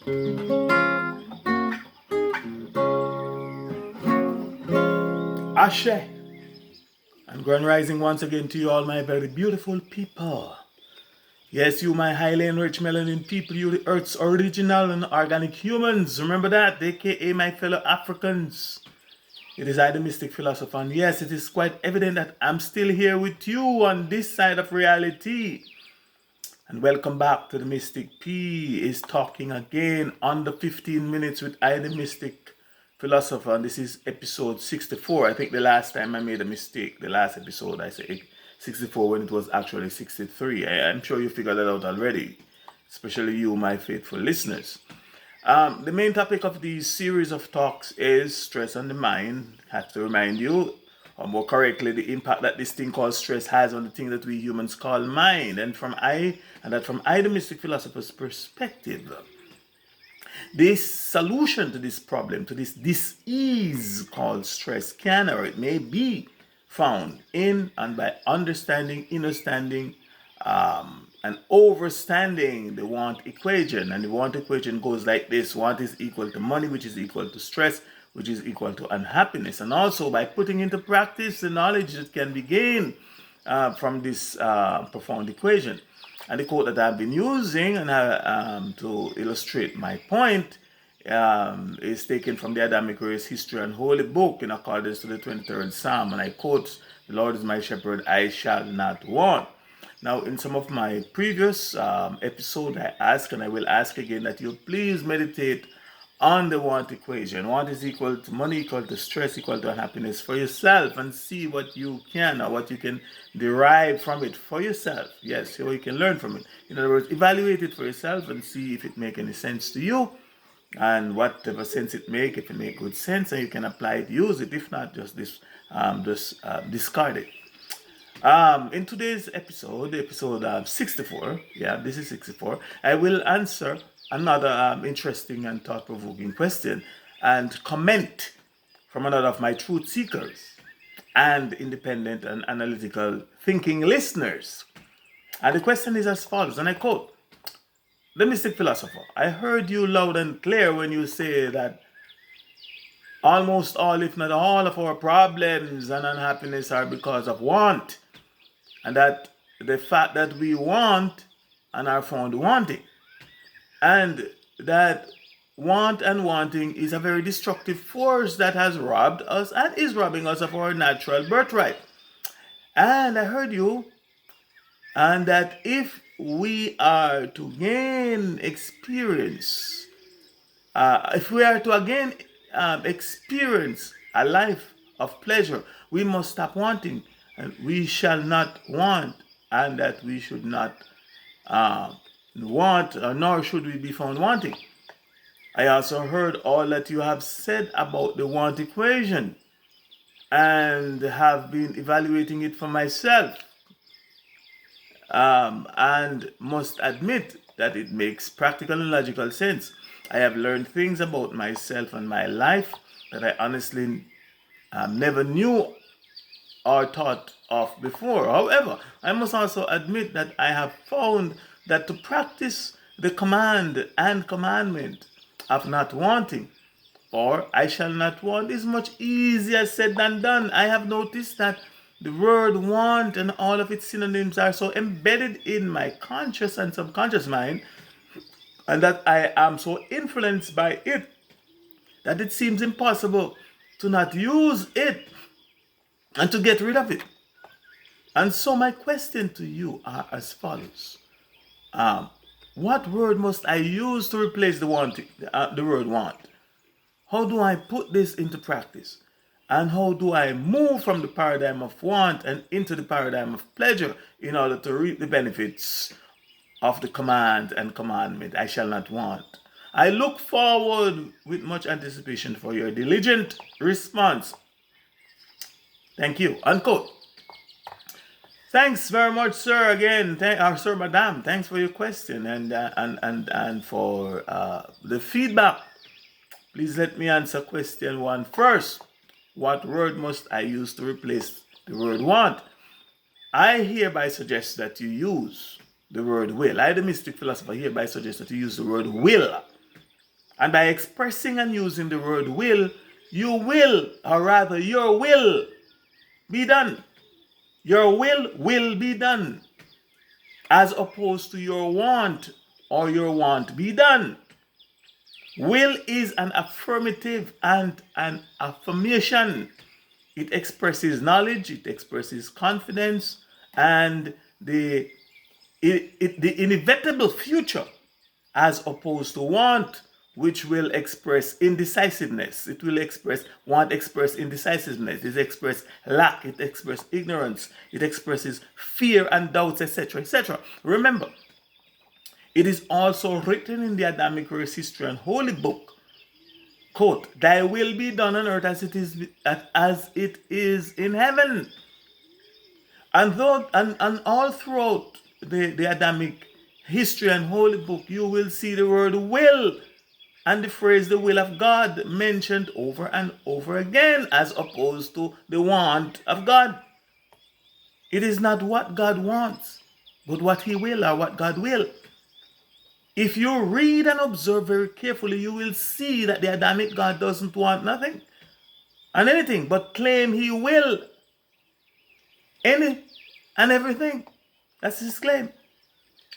Ashe and grand rising once again to you all, my very beautiful people. Yes, you my highly enriched melanin people, you the earth's original and organic humans. Remember that, aka my fellow Africans. It is I, the Mystic Philosopher, and yes, it is quite evident that I'm still here with you on this side of reality. And welcome back to the Mystic P is talking again on the 15 minutes with I, the Mystic Philosopher. And this is episode 64. I think the last time I made a mistake, the last episode, I said 64 when it was actually 63. I'm sure you figured that out already, especially you, my faithful listeners. The main topic of these series of talks is stress on the mind. I have to remind you, or more correctly, the impact that this thing called stress has on the thing that we humans call mind. And from I, the Mystic Philosopher's perspective, this solution to this problem, to this disease called stress, can or it may be found in and by understanding, understanding, and overstanding the want equation. And the want equation goes like this: want is equal to money, which is equal to stress, which is equal to unhappiness. And also by putting into practice the knowledge that can be gained from this profound equation. And the quote that I've been using and to illustrate my point is taken from the Adamic Race History and Holy Book in accordance to the 23rd Psalm. And I quote, "The Lord is my shepherd, I shall not want." Now, in some of my previous episodes, I ask, and I will ask again, that you please meditate on the want equation. Want is equal to money, equal to stress, equal to unhappiness for yourself, and see what you can or what you can derive from it for yourself. Yes, so you can learn from it. In other words, evaluate it for yourself and see if it makes any sense to you, and whatever sense it make, if it make good sense, and you can apply it, use it. If not, just discard it. In today's episode, episode 64, this is 64, I will answer another interesting and thought-provoking question and comment from another of my truth seekers and independent and analytical thinking listeners. And the question is as follows, and I quote, "The Mystic Philosopher, I heard you loud and clear when you say that almost all, if not all, of our problems and unhappiness are because of want, and that the fact that we want and are found wanting, and that want and wanting is a very destructive force that has robbed us and is robbing us of our natural birthright. And I heard you, and that if we are to gain experience, if we are to again experience a life of pleasure, we must stop wanting, and we shall not want, and that we should not want, nor should we be found wanting. I also heard all that you have said about the want equation, and have been evaluating it for myself, and must admit that it makes practical and logical sense. I have learned things about myself and my life that I honestly never knew or thought of before. However, I must also admit that I have found that to practice the command and commandment of not wanting, or I shall not want, is much easier said than done. I have noticed that the word want and all of its synonyms are so embedded in my conscious and subconscious mind, and that I am so influenced by it, that it seems impossible to not use it and to get rid of it. And so my question to you are as follows. What word must I use to replace the word want? How do I put this into practice? And how do I move from the paradigm of want and into the paradigm of pleasure in order to reap the benefits of the command and commandment, I shall not want? I look forward with much anticipation for your diligent response. Thank you." Unquote. Thanks very much, sir. Again, sir, madam. Thanks for your question and for the feedback. Please let me answer question 1 first. What word must I use to replace the word want? I hereby suggest that you use the word will. I, the Mystic Philosopher, hereby suggest that you use the word will. And by expressing and using the word will, you will, or rather your will be done. Your will be done, as opposed to your want or your want be done. Will is an affirmative and an affirmation. It expresses knowledge, it expresses confidence, and the inevitable future, as opposed to want, which will express indecisiveness. It will express indecisiveness. It expresses lack. It expresses ignorance. It expresses fear and doubts, etc., etc. Remember, it is also written in the Adamic Race History and Holy Book, quote, "Thy will be done on earth as it is in heaven." And all throughout the Adamic history and holy book, you will see the word will and the phrase the will of God mentioned over and over again, as opposed to the want of God. It is not what God wants, but what he will, or what God will. If you read and observe very carefully, you will see that the Adamic God doesn't want nothing and anything, but claim he will any and everything. That's his claim.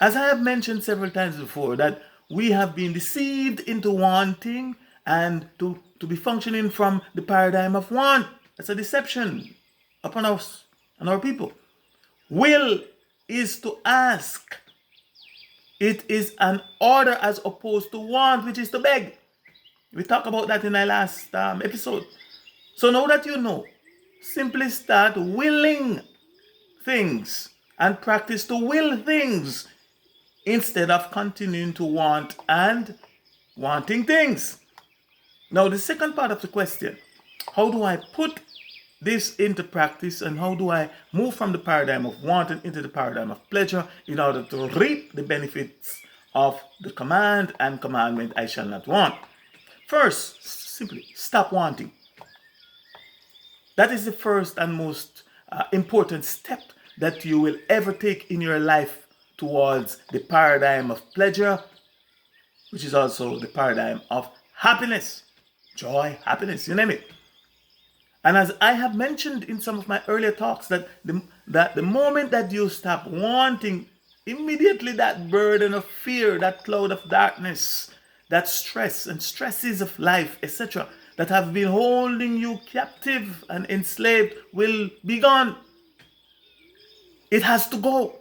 As I have mentioned several times before, that we have been deceived into wanting and to be functioning from the paradigm of want. That's a deception upon us and our people. Will is to ask. It is an order as opposed to want, which is to beg. We talked about that in our last episode. So now that you know, simply start willing things and practice to will things instead of continuing to want and wanting things. Now, the second part of the question, how do I put this into practice, and how do I move from the paradigm of wanting into the paradigm of pleasure in order to reap the benefits of the command and commandment, "I shall not want"? First, simply stop wanting. That is the first and most important step that you will ever take in your life towards the paradigm of pleasure, which is also the paradigm of happiness, joy, happiness, you name it. And as I have mentioned in some of my earlier talks, that the moment that you stop wanting, immediately that burden of fear, that cloud of darkness, that stress and stresses of life, etc., that have been holding you captive and enslaved will be gone. It has to go.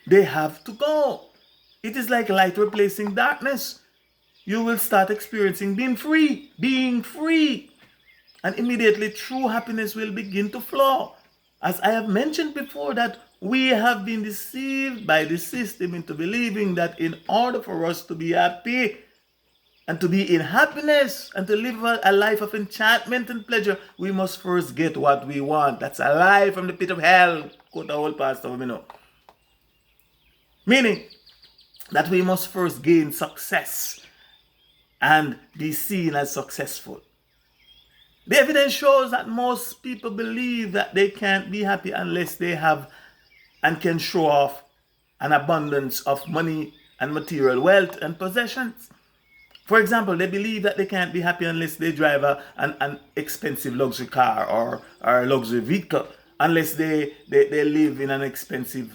They have to go. It is like light replacing darkness. You will start experiencing being free. And immediately true happiness will begin to flow. As I have mentioned before, that we have been deceived by the system into believing that in order for us to be happy and to be in happiness and to live a life of enchantment and pleasure, we must first get what we want. That's a lie from the pit of hell, quote the old pastor, you know. Meaning that we must first gain success and be seen as successful. The evidence shows that most people believe that they can't be happy unless they have and can show off an abundance of money and material wealth and possessions. For example, they believe that they can't be happy unless they drive an expensive luxury car or a luxury vehicle, unless they live in an expensive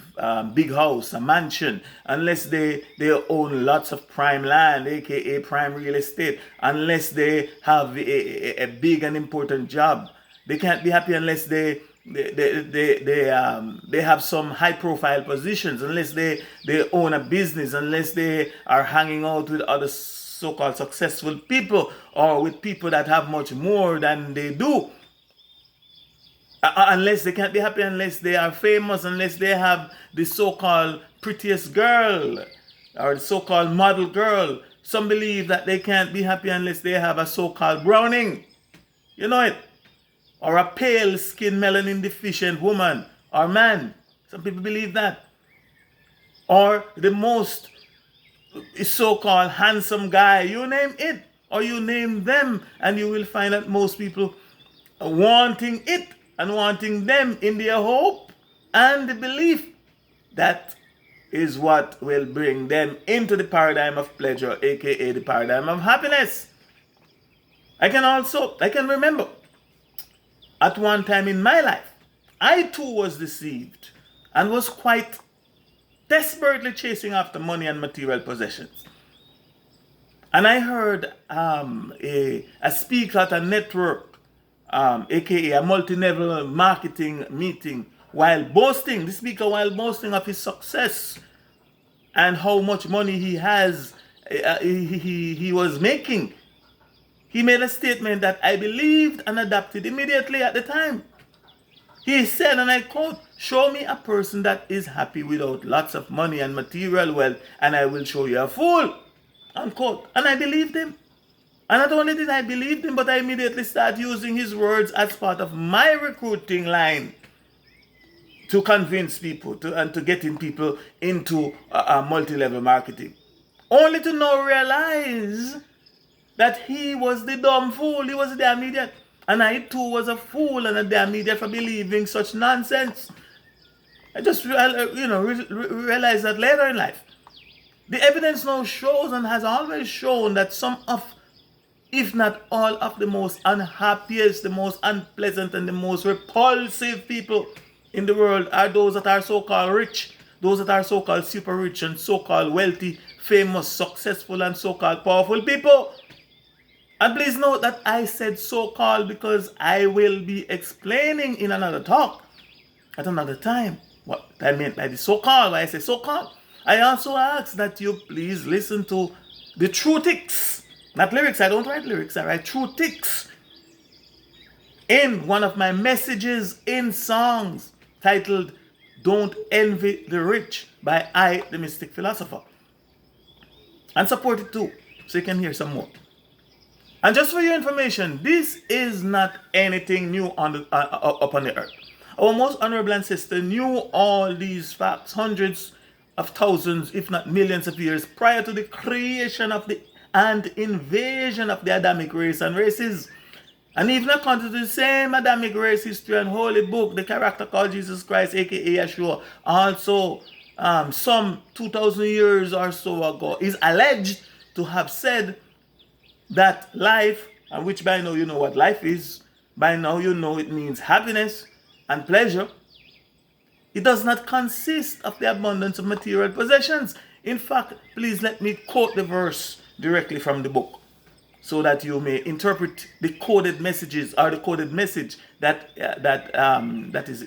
big house, a mansion, unless they own lots of prime land, aka prime real estate, unless they have a big and important job. They can't be happy unless they have some high profile positions, unless they own a business, unless they are hanging out with other so-called successful people or with people that have much more than they do. Unless they can't be happy unless they are famous, unless they have the so-called prettiest girl or the so-called model girl. Some believe that they can't be happy unless they have a so-called browning. You know it. Or a pale skin melanin deficient woman or man. Some people believe that. Or the most so-called handsome guy. You name it or you name them, and you will find that most people are wanting it and wanting them in their hope and the belief that is what will bring them into the paradigm of pleasure, aka the paradigm of happiness. I can remember at one time in my life, I too was deceived and was quite desperately chasing after money and material possessions. And I heard a speaker at a network, aka a multi-level marketing meeting, the speaker while boasting of his success and how much money he has, he was making. He made a statement that I believed and adopted immediately at the time. He said, and I quote, "Show me a person that is happy without lots of money and material wealth, and I will show you a fool," unquote. And I believed him. And not only did I believe him, but I immediately started using his words as part of my recruiting line to convince people and to getting people into multi-level marketing. Only to now realize that he was the dumb fool. He was the damn idiot. And I too was a fool and a damn idiot for believing such nonsense. I just realized that later in life. The evidence now shows and has always shown that some of, if not all of the most unhappiest, the most unpleasant, and the most repulsive people in the world are those that are so-called rich, those that are so-called super rich and so-called wealthy, famous, successful, and so-called powerful people. And please note that I said so-called because I will be explaining in another talk at another time what I meant by the so-called, why I say so-called. I also ask that you please listen to the true ticks, not lyrics. I don't write lyrics, I write true ticks in one of my messages in songs titled "Don't Envy the Rich" by the Mystic Philosopher. And support it too, so you can hear some more. And just for your information, this is not anything new up on the earth. Our most honorable ancestor knew all these facts hundreds of thousands, if not millions of years prior to the creation of and invasion of the Adamic race and races. And even according to the same Adamic race history and holy book, the character called Jesus Christ, aka Yeshua, also some 2,000 years or so ago, is alleged to have said that life, and which by now you know what life is, by now you know it means happiness and pleasure, it does not consist of the abundance of material possessions. In fact, please let me quote the verse directly from the book so that you may interpret the coded messages or the coded message that is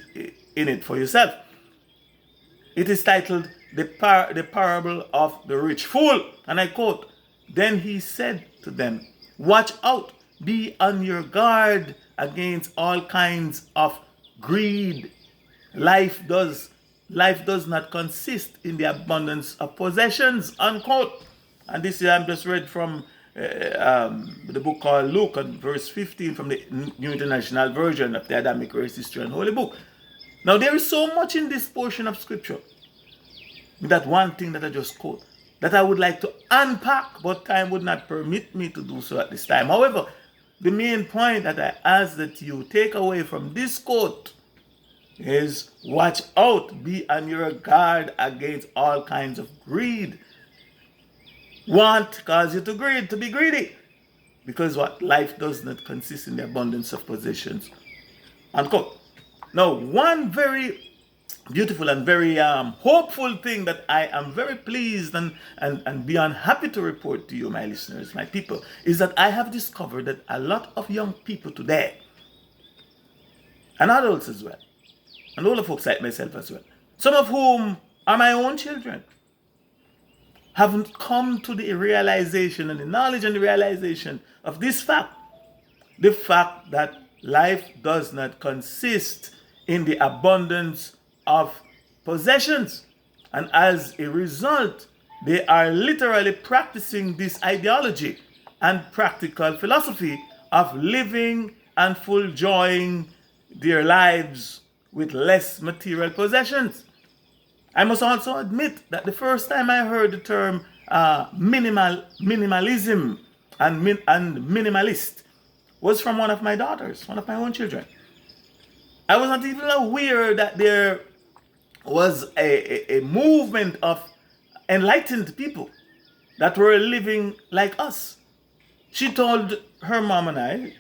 in it for yourself. It is titled the Parable of the Rich Fool. And I quote, "Then he said to them, 'Watch out, be on your guard against all kinds of greed. Life does not consist in the abundance of possessions,'" unquote. And this is, I'm just read from the book called Luke, and verse 15 from the New International Version of the Adamic Race History and Holy Book. Now there is so much in this portion of scripture, that one thing that I just quote, that I would like to unpack, but time would not permit me to do so at this time. However, the main point that I ask that you take away from this quote is, watch out, be on your guard against all kinds of greed. Want cause you to be greedy. Because what? Life does not consist in the abundance of possessions. Unquote. Now, one very beautiful and very hopeful thing that I am very pleased and beyond happy to report to you, my listeners, my people, is that I have discovered that a lot of young people today, and adults as well, and older folks like myself as well, some of whom are my own children, haven't come to the realization and the knowledge and the realization of this fact. The fact that life does not consist in the abundance of possessions. And as a result, they are literally practicing this ideology and practical philosophy of living and full enjoying their lives with less material possessions. I must also admit that the first time I heard the term minimalism and minimalist was from one of my daughters, one of my own children. I was not even aware that their was a movement of enlightened people that were living like us. She told her mom and I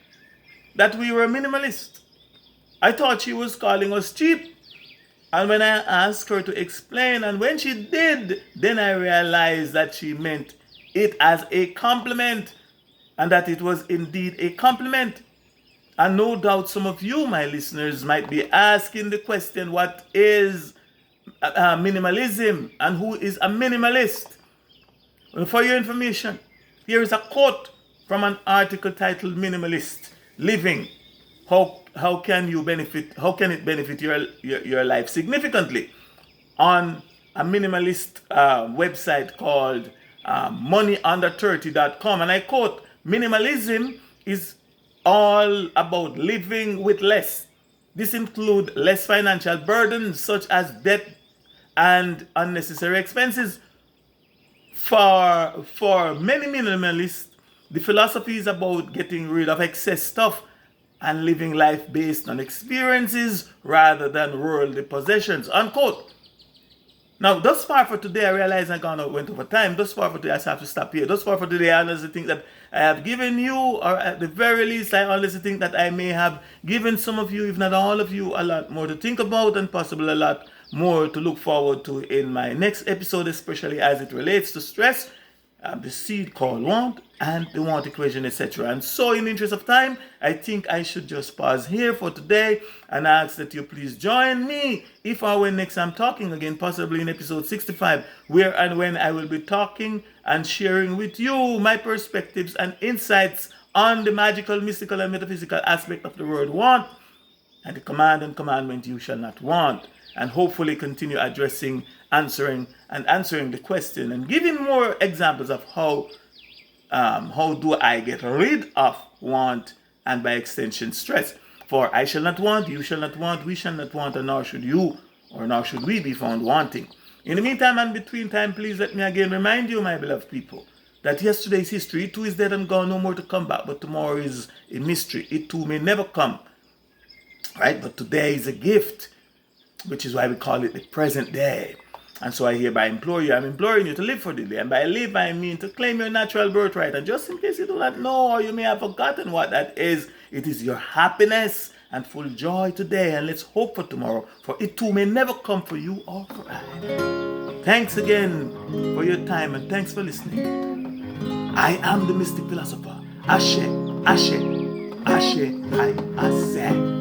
that we were minimalist. I thought she was calling us cheap. And when I asked her to explain, and when she did, then I realized that she meant it as a compliment, and that it was indeed a compliment. And no doubt some of you, my listeners, might be asking the question, what is minimalism and who is a minimalist? Well, for your information, here is a quote from an article titled Minimalist Living. How can it benefit your life significantly? On a minimalist website called moneyunder30.com. And I quote, minimalism is all about living with less. This includes less financial burdens such as debt and unnecessary expenses. For many minimalists, the philosophy is about getting rid of excess stuff and living life based on experiences rather than worldly possessions. Unquote. Now, thus far for today, I realize I went over time. Thus far for today, I have to stop here. Thus far for today, I honestly think that I have given you, or at the very least, I honestly think that I may have given some of you, if not all of you, a lot more to think about and possibly a lot more to look forward to in my next episode, especially as it relates to stress, the seed called want, and the want equation, etc. And so, in the interest of time, I think I should just pause here for today and ask that you please join me if or when next I'm talking again, possibly in episode 65, where and when I will be talking and sharing with you my perspectives and insights on the magical, mystical, and metaphysical aspect of the word want, and the command and commandment you shall not want, and hopefully continue answering the question and giving more examples of how do I get rid of want and by extension stress. For I shall not want, you shall not want, we shall not want, and nor should you or nor should we be found wanting. In the meantime and between time, please let me again remind you, my beloved people, that yesterday's history, it too is dead and gone, no more to come back, but tomorrow is a mystery. It too may never come. Right? But today is a gift, which is why we call it the present day. And so I hereby implore you, I'm imploring you to live for the day. And by live, I mean to claim your natural birthright. And just in case you do not know, or you may have forgotten what that is, it is your happiness and full joy today. And let's hope for tomorrow, for it too may never come for you or for I. Thanks again for your time and thanks for listening. I am the Mystic Philosopher. Ashe, Ashe, Ashe, I Ashe.